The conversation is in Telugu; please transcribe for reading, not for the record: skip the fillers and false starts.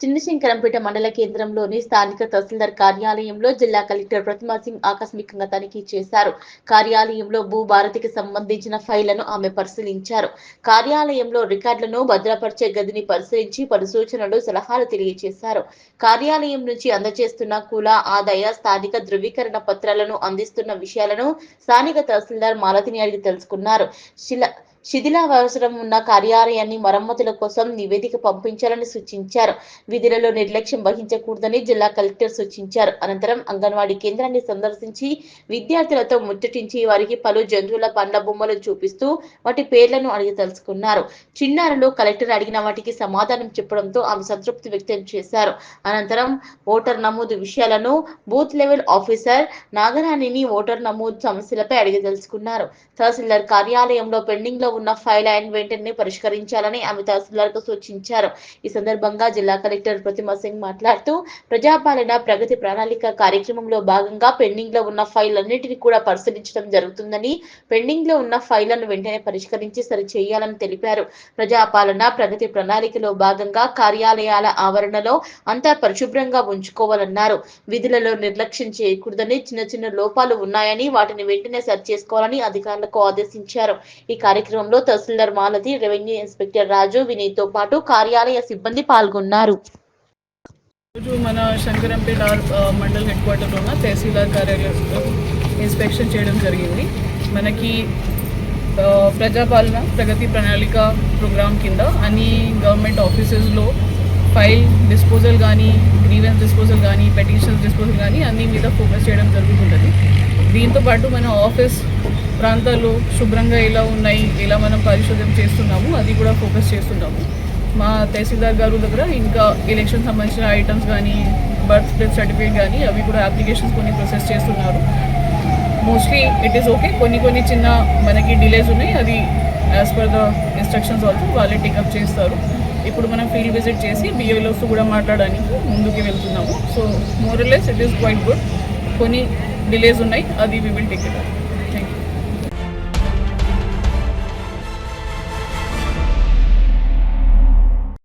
చిన్నశంకరంపేట మండల కేంద్రంలోని స్థానిక తహసీల్దార్ కార్యాలయంలో జిల్లా కలెక్టర్ ప్రతిమా సింగ్ ఆకస్మికంగా తనిఖీ చేశారు. కార్యాలయంలో భూభారతికి సంబంధించిన ఫైళ్లను ఆమె పరిశీలించారు. కార్యాలయంలో రికార్డులను భద్రపరిచే గదిని పరిశీలించి పలు సూచనలు, సలహాలు తెలియజేశారు. కార్యాలయం నుంచి అందజేస్తున్న కుల, ఆదాయ, స్థానిక ధృవీకరణ పత్రాలను అందిస్తున్న విషయాలను స్థానిక తహసీల్దార్ మాలతిని అడిగి తెలుసుకున్నారు. శిథిలావసరం ఉన్న కార్యాలయాన్ని మరమ్మతుల కోసం నివేదిక పంపించాలని సూచించారు. విధులలో నిర్లక్ష్యం వహించకూడదని జిల్లా కలెక్టర్ సూచించారు. అనంతరం అంగన్వాడీ కేంద్రాన్ని సందర్శించి విద్యార్థులతో ముచ్చటించి వారికి పలు జంతువుల పండ్ల బొమ్మలు చూపిస్తూ వాటి పేర్లను అడిగి తెలుసుకున్నారు. చిన్నారులు కలెక్టర్ అడిగిన వాటికి సమాధానం చెప్పడంతో ఆమె సంతృప్తి వ్యక్తం చేశారు. అనంతరం ఓటర్ నమోదు విషయాలను బూత్ లెవెల్ ఆఫీసర్ నాగరాణిని ఓటర్ నమోదు సమస్యలపై అడిగి తెలుసుకున్నారు. తహసీల్దార్ కార్యాలయంలో పెండింగ్ లో ఉన్న ఫైల్ వెంటనే పరిష్కరించాలని ఆమె తహసీల్దార్కు సూచించారు. ఈ సందర్భంగా జిల్లా కలెక్టర్ ప్రతిమా సింగ్ మాట్లాడుతూ ప్రజాపాలన ప్రగతి ప్రణాళిక కార్యక్రమంలో భాగంగా పెండింగ్ లో ఉన్న ఫైల్ అన్నింటినీ కూడా పరిశీలించడం జరుగుతుందని, పెండింగ్ లో ఉన్న ఫైళ్లను వెంటనే పరిష్కరించి సరిచేయాలని తెలిపారు. ప్రజాపాలన ప్రగతి ప్రణాళికలో భాగంగా కార్యాలయాల ఆవరణలో అంతా పరిశుభ్రంగా ఉంచుకోవాలన్నారు. విధులలో నిర్లక్ష్యం చేయకూడదని, చిన్న చిన్న లోపాలు ఉన్నాయని వాటిని వెంటనే సరిచేసుకోవాలని అధికారులకు ఆదేశించారు. ఈ కార్యక్రమంలో తహసీల్దార్ మాలతి, రెవెన్యూ ఇన్స్పెక్టర్ రాజు, వినయ్ తో పాటు కార్యాలయ సిబ్బంది పాల్గొన్నారు. మన శంకరంపేట మండల్ హెడ్ క్వార్టర్లో ఉన్న తహసీల్దార్ కార్యాలయంలో ఇన్స్పెక్షన్ చేయడం జరిగింది. మనకి ప్రజాపాలన ప్రగతి ప్రణాళిక ప్రోగ్రామ్ కింద అన్ని గవర్నమెంట్ ఆఫీసెస్లో ఫైల్ డిస్పోజల్ కానీ, గ్రీవెన్స్ డిస్పోజల్ కానీ, పెటిషన్స్ డిస్పోజల్ కానీ అన్ని మీద ఫోకస్ చేయడం జరుగుతుంటుంది. దీంతోపాటు మన ఆఫీస్ ప్రాంతాలు శుభ్రంగా ఎలా ఉన్నాయి, ఎలా మనం పరిశోధన చేస్తున్నాము అది కూడా ఫోకస్ చేస్తున్నాము. మా తహసీల్దార్ గారు దగ్గర ఇంకా ఎలక్షన్ సంబంధించిన ఐటమ్స్ కానీ, బర్త్ డెత్ సర్టిఫికేట్ కానీ అవి కూడా అప్లికేషన్స్ కొన్ని ప్రొసెస్ చేస్తున్నారు. Mostly it is okay. కొన్ని చిన్న మనకి డిలేస్ ఉన్నాయి, అది as per the instructions also వాళ్ళే టేకప్ చేస్తారు. ఇప్పుడు మనం ఫీల్డ్ విజిట్ చేసి బిఎల్ఓస్ కూడా మాట్లాడడానికి ముందుకు వెళ్తున్నాము. So more or less it is quite good. కొన్ని డిలేస్ ఉన్నాయి, అది we will take it up.